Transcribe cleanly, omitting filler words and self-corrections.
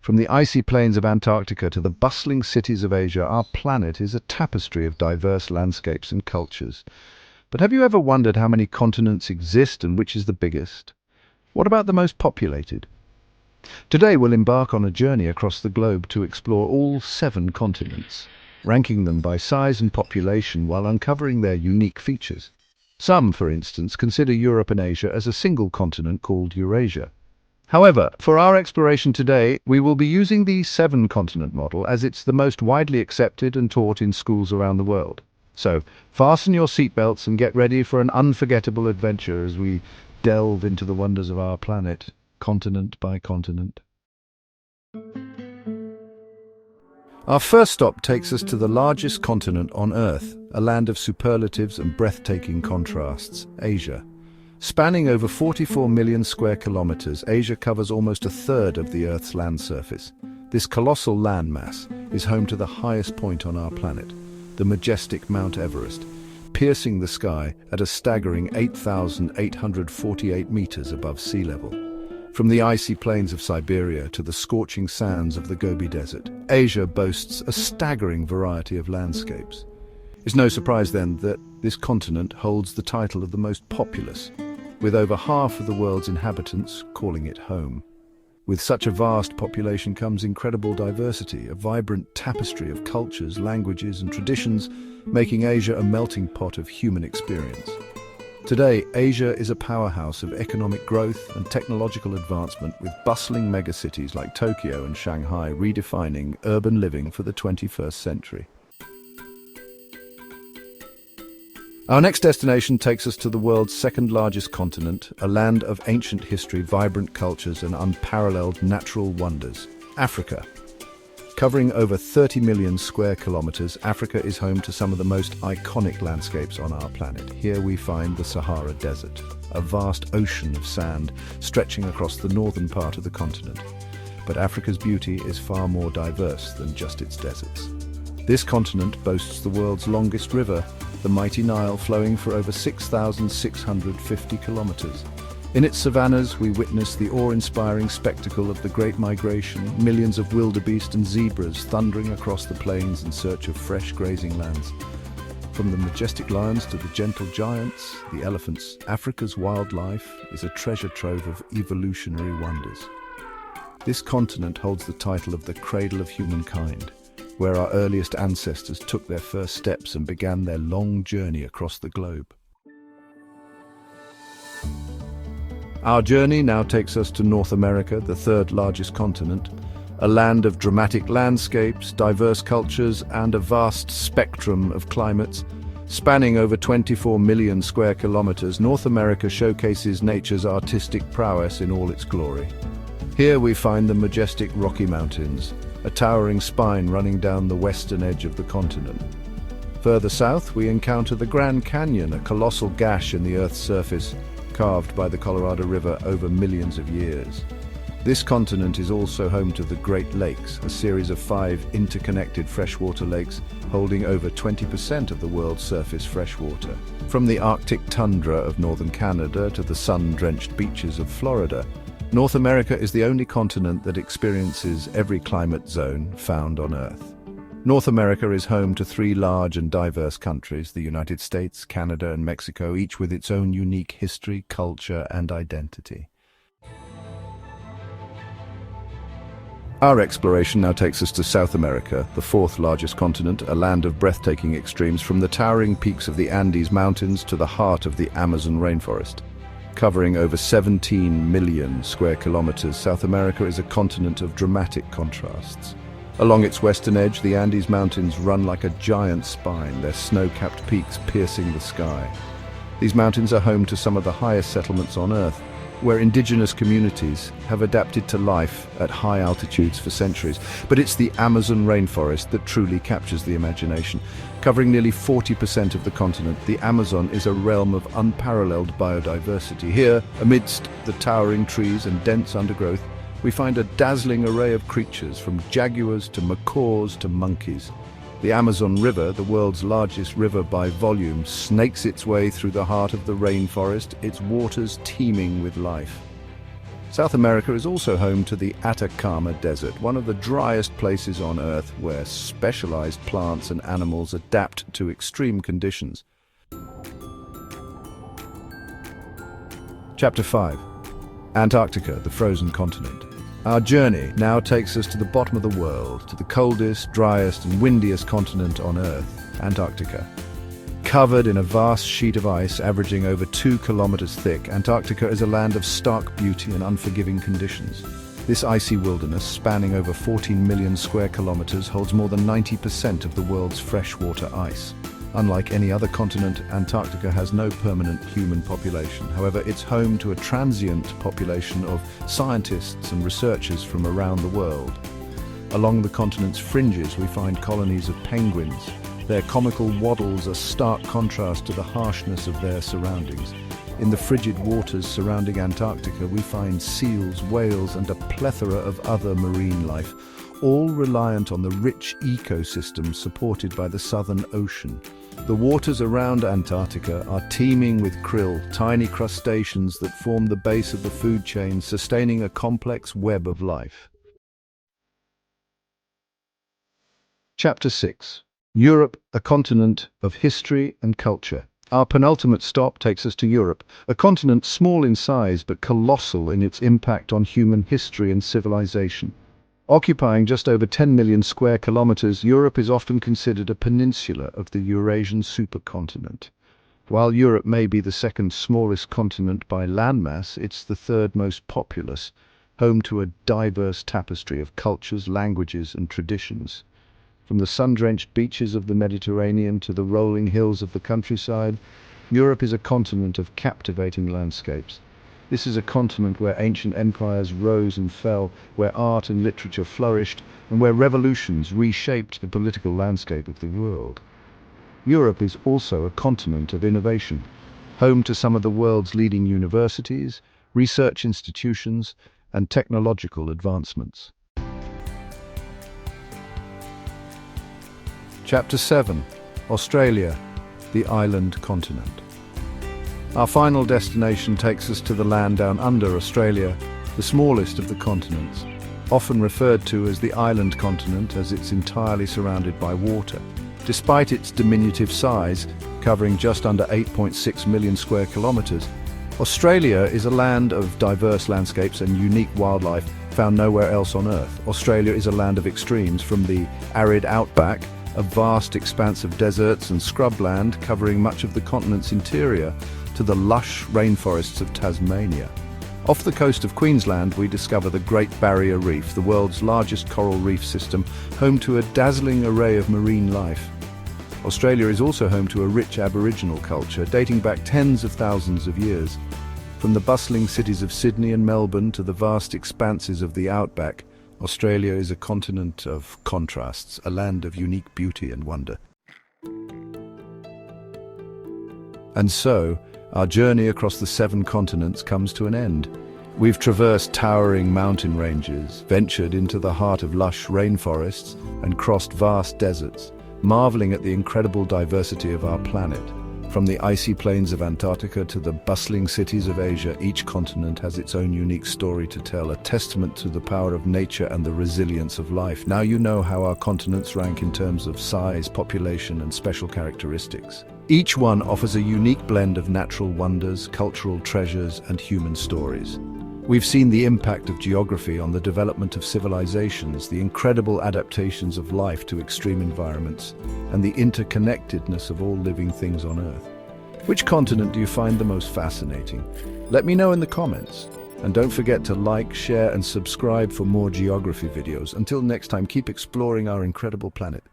From the icy plains of Antarctica to the bustling cities of Asia, our planet is a tapestry of diverse landscapes and cultures. But have you ever wondered how many continents exist and which is the biggest? What about the most populated? Today we'll embark on a journey across the globe to explore all 7 continents, ranking them by size and population while uncovering their unique features. Some, for instance, consider Europe and Asia as a single continent called Eurasia. However, for our exploration today, we will be using the 7-continent model as it's the most widely accepted and taught in schools around the world. So, fasten your seatbelts and get ready for an unforgettable adventure as we delve into the wonders of our planet, continent by continent. Our first stop takes us to the largest continent on Earth, a land of superlatives and breathtaking contrasts, Asia. Spanning over 44 million square kilometers, Asia covers almost a third of the Earth's land surface. This colossal landmass is home to the highest point on our planet, the majestic Mount Everest, piercing the sky at a staggering 8,848 meters above sea level. From the icy plains of Siberia to the scorching sands of the Gobi Desert, Asia boasts a staggering variety of landscapes. It's no surprise then that this continent holds the title of the most populous, with over half of the world's inhabitants calling it home. With such a vast population comes incredible diversity, a vibrant tapestry of cultures, languages and traditions, making Asia a melting pot of human experience. Today, Asia is a powerhouse of economic growth and technological advancement, with bustling megacities like Tokyo and Shanghai redefining urban living for the 21st century. Our next destination takes us to the world's second-largest continent, a land of ancient history, vibrant cultures and unparalleled natural wonders, Africa. Covering over 30 million square kilometers, Africa is home to some of the most iconic landscapes on our planet. Here we find the Sahara Desert, a vast ocean of sand stretching across the northern part of the continent. But Africa's beauty is far more diverse than just its deserts. This continent boasts the world's longest river, the mighty Nile, flowing for over 6,650 kilometers. In its savannas, we witness the awe-inspiring spectacle of the Great Migration, millions of wildebeest and zebras thundering across the plains in search of fresh grazing lands. From the majestic lions to the gentle giants, the elephants, Africa's wildlife is a treasure trove of evolutionary wonders. This continent holds the title of the cradle of humankind, where our earliest ancestors took their first steps and began their long journey across the globe. Our journey now takes us to North America, the third largest continent, a land of dramatic landscapes, diverse cultures, and a vast spectrum of climates. Spanning over 24 million square kilometers, North America showcases nature's artistic prowess in all its glory. Here we find the majestic Rocky Mountains, a towering spine running down the western edge of the continent. Further south, we encounter the Grand Canyon, a colossal gash in the Earth's surface, carved by the Colorado River over millions of years. This continent is also home to the Great Lakes, a series of 5 interconnected freshwater lakes holding over 20% of the world's surface freshwater. From the Arctic tundra of northern Canada to the sun-drenched beaches of Florida, North America is the only continent that experiences every climate zone found on Earth. North America is home to 3 large and diverse countries, the United States, Canada, and Mexico, each with its own unique history, culture, and identity. Our exploration now takes us to South America, the 4th largest continent, a land of breathtaking extremes, from the towering peaks of the Andes Mountains to the heart of the Amazon rainforest. Covering over 17 million square kilometers, South America is a continent of dramatic contrasts. Along its western edge, the Andes Mountains run like a giant spine, their snow-capped peaks piercing the sky. These mountains are home to some of the highest settlements on Earth, where indigenous communities have adapted to life at high altitudes for centuries. But it's the Amazon rainforest that truly captures the imagination. Covering nearly 40% of the continent, the Amazon is a realm of unparalleled biodiversity. Here, amidst the towering trees and dense undergrowth, we find a dazzling array of creatures, from jaguars to macaws to monkeys. The Amazon River, the world's largest river by volume, snakes its way through the heart of the rainforest, its waters teeming with life. South America is also home to the Atacama Desert, one of the driest places on Earth where specialized plants and animals adapt to extreme conditions. Chapter 5. Antarctica, the frozen continent. Our journey now takes us to the bottom of the world, to the coldest, driest and windiest continent on Earth, Antarctica. Covered in a vast sheet of ice averaging over 2 kilometers thick, Antarctica is a land of stark beauty and unforgiving conditions. This icy wilderness, spanning over 14 million square kilometers, holds more than 90% of the world's freshwater ice. Unlike any other continent, Antarctica has no permanent human population. However, it's home to a transient population of scientists and researchers from around the world. Along the continent's fringes, we find colonies of penguins. Their comical waddles are stark contrast to the harshness of their surroundings. In the frigid waters surrounding Antarctica, we find seals, whales, and a plethora of other marine life, all reliant on the rich ecosystem supported by the Southern Ocean. The waters around Antarctica are teeming with krill, tiny crustaceans that form the base of the food chain, sustaining a complex web of life. Chapter 6. Europe, a continent of history and culture. Our penultimate stop takes us to Europe, a continent small in size but colossal in its impact on human history and civilization. Occupying just over 10 million square kilometers, Europe is often considered a peninsula of the Eurasian supercontinent. While Europe may be the second smallest continent by landmass, it's the third most populous, home to a diverse tapestry of cultures, languages, and traditions. From the sun-drenched beaches of the Mediterranean to the rolling hills of the countryside, Europe is a continent of captivating landscapes. This is a continent where ancient empires rose and fell, where art and literature flourished, and where revolutions reshaped the political landscape of the world. Europe is also a continent of innovation, home to some of the world's leading universities, research institutions, and technological advancements. Chapter 7. Australia, the island continent. Our final destination takes us to the land down under Australia, the smallest of the continents, often referred to as the island continent as it's entirely surrounded by water. Despite its diminutive size, covering just under 8.6 million square kilometers, Australia is a land of diverse landscapes and unique wildlife found nowhere else on Earth. Australia is a land of extremes, from the arid outback, a vast expanse of deserts and scrubland covering much of the continent's interior, to the lush rainforests of Tasmania. Off the coast of Queensland, we discover the Great Barrier Reef, the world's largest coral reef system, home to a dazzling array of marine life. Australia is also home to a rich Aboriginal culture dating back tens of thousands of years. From the bustling cities of Sydney and Melbourne to the vast expanses of the outback, Australia is a continent of contrasts, a land of unique beauty and wonder. And so, our journey across the 7 continents comes to an end. We've traversed towering mountain ranges, ventured into the heart of lush rainforests, and crossed vast deserts, marveling at the incredible diversity of our planet. From the icy plains of Antarctica to the bustling cities of Asia, each continent has its own unique story to tell, a testament to the power of nature and the resilience of life. Now you know how our continents rank in terms of size, population, and special characteristics. Each one offers a unique blend of natural wonders, cultural treasures, and human stories. We've seen the impact of geography on the development of civilizations, the incredible adaptations of life to extreme environments, and the interconnectedness of all living things on Earth. Which continent do you find the most fascinating? Let me know in the comments. And don't forget to like, share, and subscribe for more geography videos. Until next time, keep exploring our incredible planet.